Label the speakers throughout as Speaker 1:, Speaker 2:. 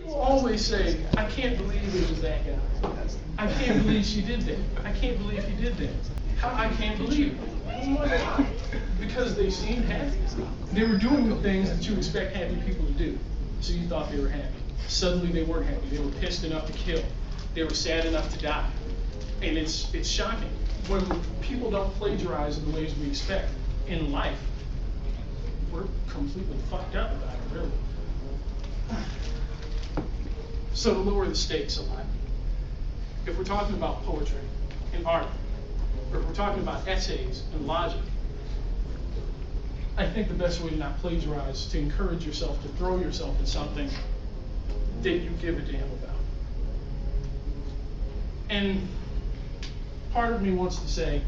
Speaker 1: will always say, I can't believe it was that guy. I can't believe she did that. I can't believe he did that. How I can't believe it. Why? Because they seemed happy. They were doing the things that you expect happy people to do. So you thought they were happy. Suddenly they weren't happy. They were pissed enough to kill. They were sad enough to die. And it's shocking. When people don't plagiarize in the ways we expect in life, we're completely fucked up about it, really. So to lower the stakes a lot, if we're talking about poetry and art, or if we're talking about essays and logic, I think the best way to not plagiarize is to encourage yourself to throw yourself in something that you give a damn about. And part of me wants to say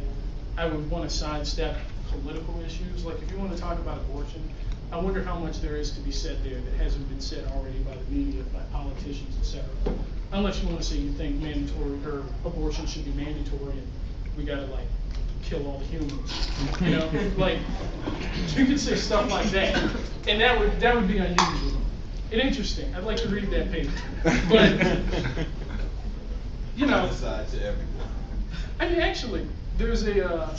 Speaker 1: I would want to sidestep political issues. Like if you want to talk about abortion, I wonder how much there is to be said there that hasn't been said already by the media, by politicians, etc. Unless you want to say you think mandatory or abortion should be mandatory and we gotta like kill all the humans. You know, like you could say stuff like that, and that would be unusual and interesting. I'd like to read that paper, but you know, I mean, actually, there's a.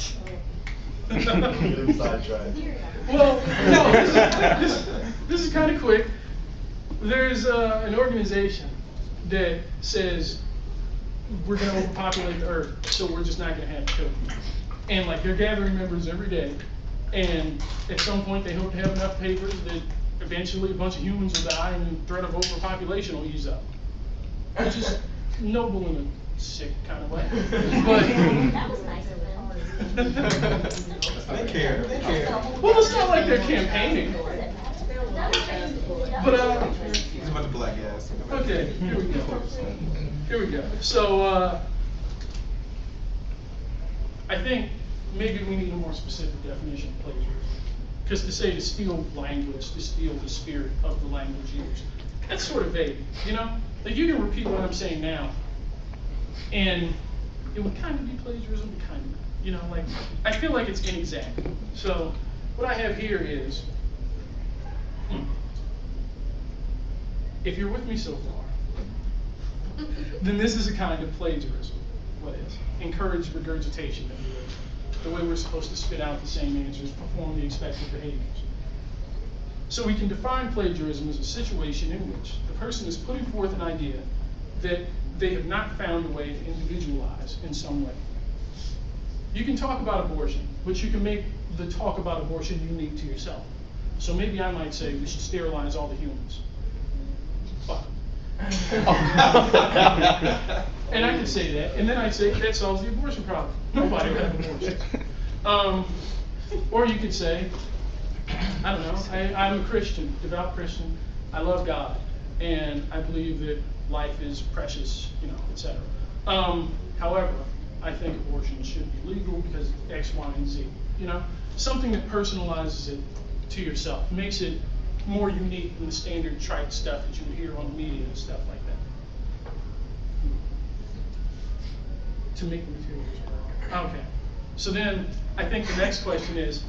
Speaker 1: Well, no, this is kind of quick. There's an organization that says we're going to overpopulate the earth, so we're just not going to have children. And like they're gathering members every day, and at some point they hope to have enough papers that eventually a bunch of humans will die and the threat of overpopulation will ease up. Which is noble in a sick kind of way. But
Speaker 2: that was nice of them.
Speaker 3: They care.
Speaker 1: Well, it's not like they're campaigning. But
Speaker 3: He's about to black ass.
Speaker 1: okay, here we go. Here we go. So I think maybe we need a more specific definition of plagiarism. Because to say to steal language, to steal the spirit of the language used, that's sort of vague, you know? Like you can repeat what I'm saying now, and it would kind of be plagiarism, but kind of not. You know, like, I feel like it's inexact. So what I have here is, if you're with me so far, then this is a kind of plagiarism. What is? Encouraged regurgitation, if you will. The way we're supposed to spit out the same answers, perform the expected behaviors. So we can define plagiarism as a situation in which the person is putting forth an idea that they have not found a way to individualize in some way. You can talk about abortion, but you can make the talk about abortion unique to yourself. So maybe I might say we should sterilize all the humans. Fuck. And I could say that, and then I'd say that solves the abortion problem. Nobody would have an abortion. Or you could say, I don't know, I'm a Christian, devout Christian. I love God, and I believe that life is precious, you know, etc. However, I think abortion should be legal because X, Y, and Z. You know, something that personalizes it to yourself, makes it more unique than the standard trite stuff that you would hear on the media and stuff like that. To make the materials work. Okay. So then I think the next question is,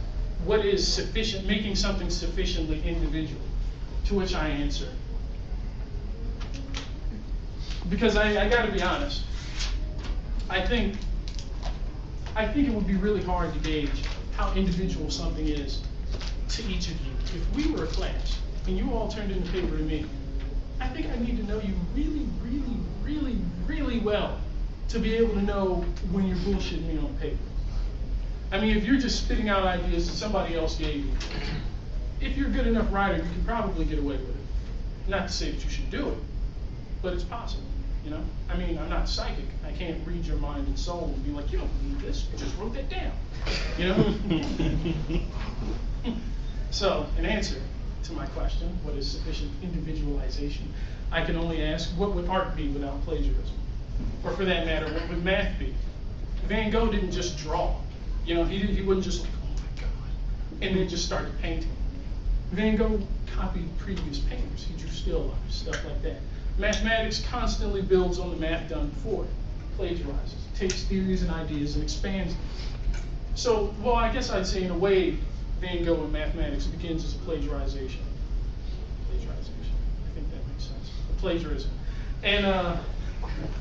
Speaker 1: what is sufficient, making something sufficiently individual? To which I answer, because I gotta be honest, I think it would be really hard to gauge how individual something is to each of you. If we were a class and you all turned in the paper to me, I think I need to know you really, really, really, really well to be able to know when you're bullshitting me on paper. I mean, if you're just spitting out ideas that somebody else gave you, if you're a good enough writer, you can probably get away with it. Not to say that you should do it, but it's possible, you know? I mean, I'm not psychic. I can't read your mind and soul and be like, you don't believe this, you just wrote that down, you know? So, in answer to my question, what is sufficient individualization, I can only ask, what would art be without plagiarism? Or for that matter, what would math be? Van Gogh didn't just draw. You know, he wouldn't just like, oh my God, and then just started painting. Van Gogh copied previous painters. He drew still lifes, stuff like that. Mathematics constantly builds on the math done before it, plagiarizes, takes theories and ideas and expands them. So, well, I guess I'd say in a way, Van Gogh in mathematics begins as a plagiarization. I think that makes sense. A plagiarism, and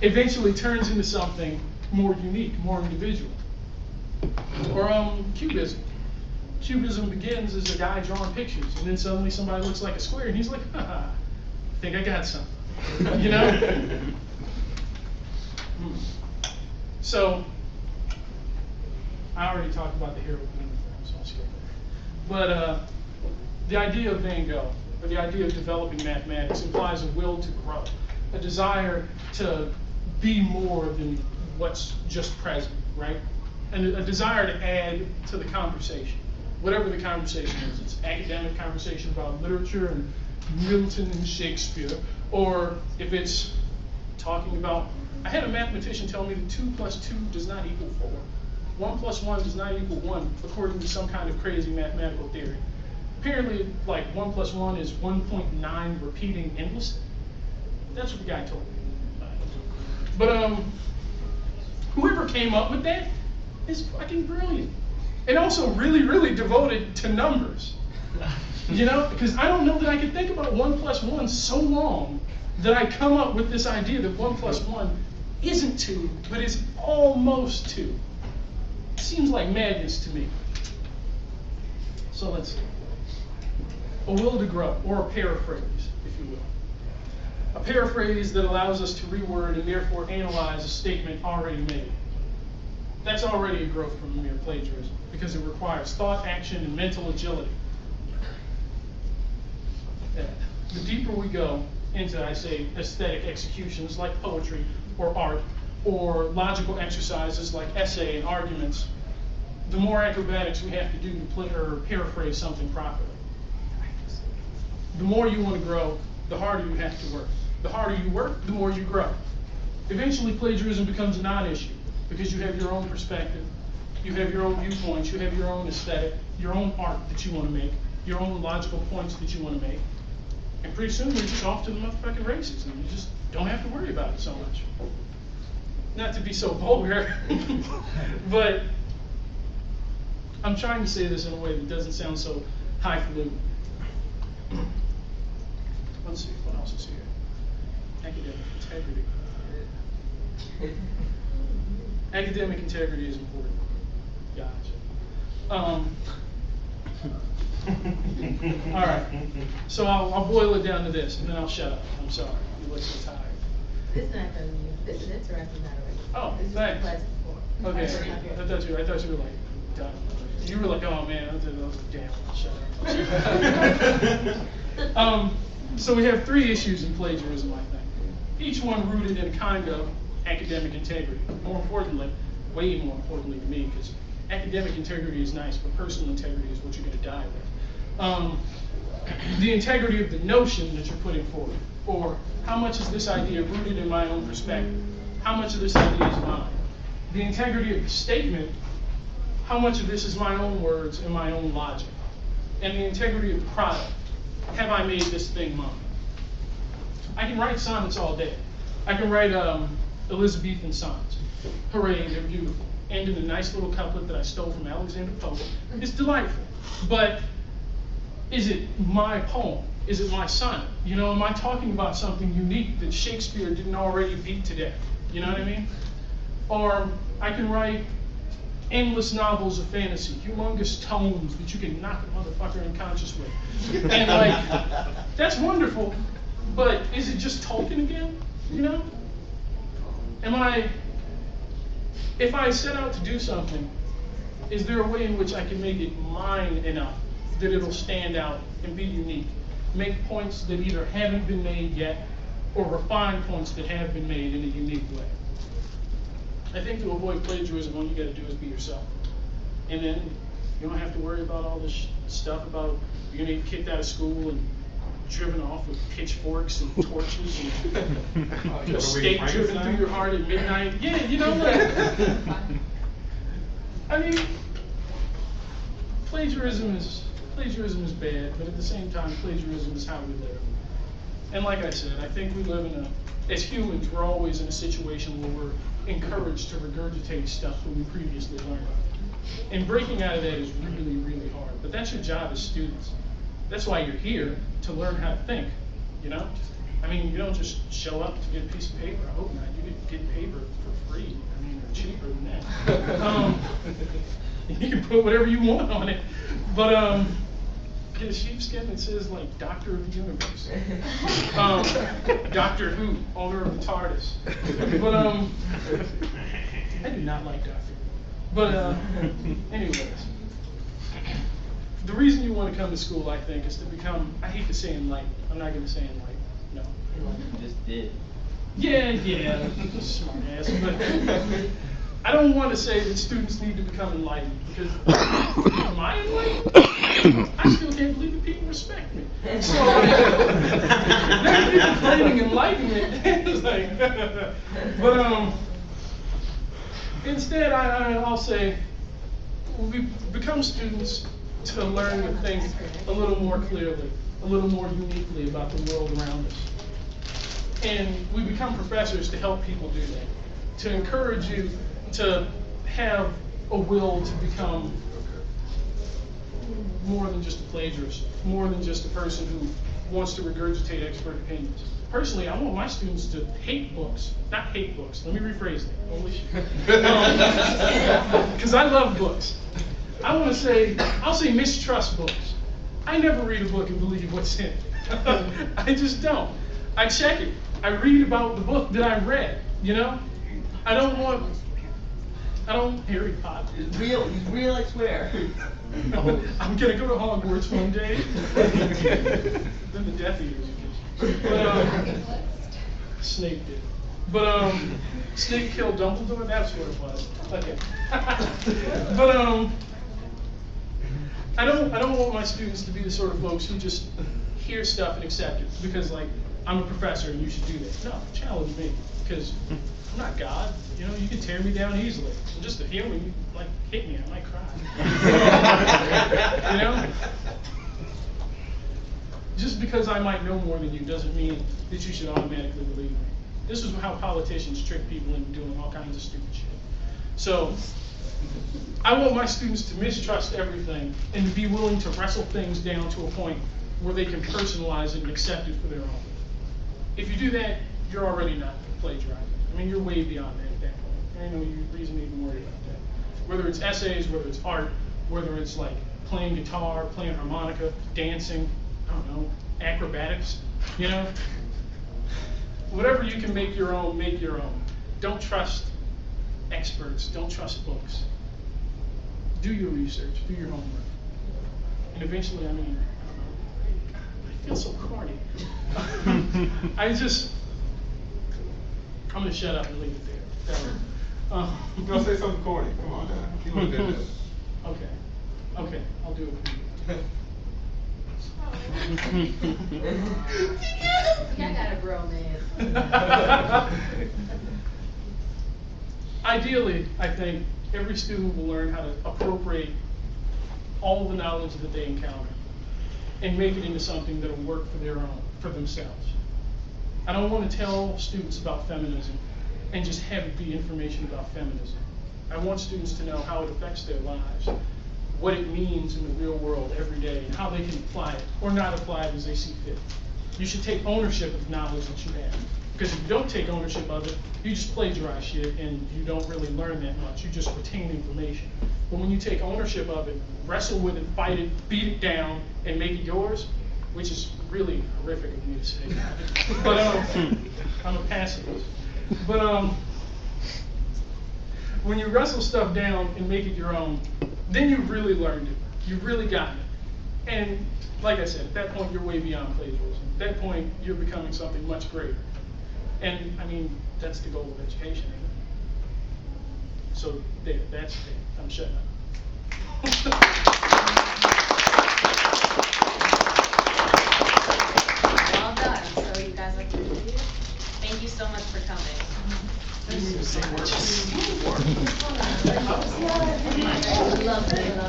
Speaker 1: eventually turns into something more unique, more individual. Or cubism. Cubism begins as a guy drawing pictures, and then suddenly somebody looks like a square, and he's like, haha, I think I got something, you know? So, I already talked about the hero uniform, so I'll skip it. But the idea of Van Gogh, or the idea of developing mathematics, implies a will to grow, a desire to be more than what's just present, right? And a desire to add to the conversation, whatever the conversation is. It's academic conversation about literature and Milton and Shakespeare, or if it's talking about, I had a mathematician tell me that 2 + 2 does not equal 4. 1 + 1 does not equal 1, according to some kind of crazy mathematical theory. Apparently, like 1 + 1 is 1.9 repeating endlessly. That's what the guy told me. But whoever came up with that is fucking brilliant. And also really, really devoted to numbers. You know, because I don't know that I could think about 1 + 1 so long that I come up with this idea that 1 + 1 isn't 2, but is almost 2. It seems like madness to me. So let's see. A will to grow, or a paraphrase, if you will. A paraphrase that allows us to reword and therefore analyze a statement already made. That's already a growth from mere plagiarism, because it requires thought, action, and mental agility. The deeper we go into, I say, aesthetic executions like poetry or art, or logical exercises like essay and arguments, the more acrobatics we have to do to paraphrase something properly. The more you want to grow, the harder you have to work. The harder you work, the more you grow. Eventually, plagiarism becomes a non-issue, because you have your own perspective, you have your own viewpoints, you have your own aesthetic, your own art that you want to make, your own logical points that you want to make. And pretty soon you're just off to the motherfucking races, and you just don't have to worry about it so much. Not to be so vulgar, but I'm trying to say this in a way that doesn't sound so highfalutin. Let's see, what else is here? Academic integrity. Academic integrity is important. Gotcha. All right. So I'll boil it down to this, and then I'll shut up. I'm sorry. You look so tired.
Speaker 2: It's not for you. It's an interactive narrative.
Speaker 1: Oh,
Speaker 2: It's just a
Speaker 1: thanks.
Speaker 2: pleasant form.
Speaker 1: Okay.
Speaker 2: Okay.
Speaker 1: I thought you were like done. You were like, oh man, I was like, damn, I'll shut up. So we have 3 issues in plagiarism, I think. Each one rooted in a kind of academic integrity. More importantly, way more importantly to me, because academic integrity is nice, but personal integrity is what you're going to die with. The integrity of the notion that you're putting forward, or how much is this idea rooted in my own perspective? How much of this idea is mine? The integrity of the statement, how much of this is my own words and my own logic? And the integrity of the product, have I made this thing mine? I can write sonnets all day. I can write Elizabethan sonnets. Hooray, they're beautiful. End in a nice little couplet that I stole from Alexander Pope. It's delightful. But is it my poem? Is it my sonnet? You know, am I talking about something unique that Shakespeare didn't already beat to death? You know what I mean? Or I can write endless novels of fantasy, humongous tomes that you can knock a motherfucker unconscious with. And like, that's wonderful, but is it just Tolkien again? You know? If I set out to do something, is there a way in which I can make it mine enough that it'll stand out and be unique? Make points that either haven't been made yet, or refine points that have been made in a unique way. I think to avoid plagiarism, all you gotta do is be yourself. And then you don't have to worry about all this stuff about you're gonna get kicked out of school and driven off with pitchforks and torches and a stake driven through your heart at midnight. Yeah, you know what? I mean, plagiarism is bad, but at the same time, plagiarism is how we live. And like I said, I think we live as humans, we're always in a situation where we're encouraged to regurgitate stuff that we previously learned. And breaking out of that is really, really hard. But that's your job as students. That's why you're here, to learn how to think, you know? I mean, you don't just show up to get a piece of paper. I hope not. You could get paper for free. I mean, or cheaper than that. You can put whatever you want on it. But get a sheepskin that says like Doctor of the Universe. Doctor Who, owner of the TARDIS. But I do not like Doctor Who. But anyways. The reason you want to come to school, I think, is to become, I hate to say enlightened. I'm not going to say enlightened. No.
Speaker 4: You just did.
Speaker 1: Yeah, smart ass. But I don't want to say that students need to become enlightened, because am I enlightened? I still can't believe that people respect me. So they're people claiming enlightenment. It's like, but instead, I'll say we become students to learn to think a little more clearly, a little more uniquely about the world around us. And we become professors to help people do that, to encourage you to have a will to become more than just a plagiarist, more than just a person who wants to regurgitate expert opinions. Personally, I want my students to hate books, not hate books. Let me rephrase that. Holy shit. Because I love books. I want to say, I'll say mistrust books. I never read a book and believe what's in it. I just don't. I check it. I read about the book that I read, you know? I don't, Harry Potter.
Speaker 4: He's real, I swear.
Speaker 1: I'm gonna go to Hogwarts one day. Then the Death Eaters. But, Snape did. But Snape killed Dumbledore. That's what it was. Okay. But I don't want my students to be the sort of folks who just hear stuff and accept it because, like, I'm a professor and you should do that. No, challenge me, because I'm not God. You know, you can tear me down easily. So just to hear me, you, like, hit me, I might cry. You know? Just because I might know more than you doesn't mean that you should automatically believe me. This is how politicians trick people into doing all kinds of stupid shit. So, I want my students to mistrust everything and to be willing to wrestle things down to a point where they can personalize it and accept it for their own. If you do that, you're already not plagiarizing. I mean, you're way beyond that at that point. There ain't no reason to even worry about that. Whether it's essays, whether it's art, whether it's like playing guitar, playing harmonica, dancing, I don't know, acrobatics, you know? Whatever you can make your own, make your own. Don't trust experts, don't trust books. Do your research, do your homework. And eventually, I mean, I feel so corny. I'm gonna shut up and leave it there.
Speaker 3: You gonna say something corny? Come on now. You look good.
Speaker 1: Okay, I'll do it for you.
Speaker 2: I got a bromance.
Speaker 1: Ideally, I think every student will learn how to appropriate all the knowledge that they encounter and make it into something that will work for their own, for themselves. I don't want to tell students about feminism and just have it be information about feminism. I want students to know how it affects their lives, what it means in the real world every day, and how they can apply it or not apply it as they see fit. You should take ownership of knowledge that you have. Because if you don't take ownership of it, you just plagiarize shit and you don't really learn that much. You just retain information. But when you take ownership of it, wrestle with it, fight it, beat it down, and make it yours, which is really horrific of me to say. But I'm a pacifist. But when you wrestle stuff down and make it your own, then you've really learned it. You've really gotten it. And like I said, at that point, you're way beyond plagiarism. At that point, you're becoming something much greater. And I mean, that's the goal of education, ain't it? So there, that's it. I'm shutting up.
Speaker 2: Well done. So you guys like to review? Thank you so much for coming.
Speaker 1: Thank you so much.
Speaker 2: Love it.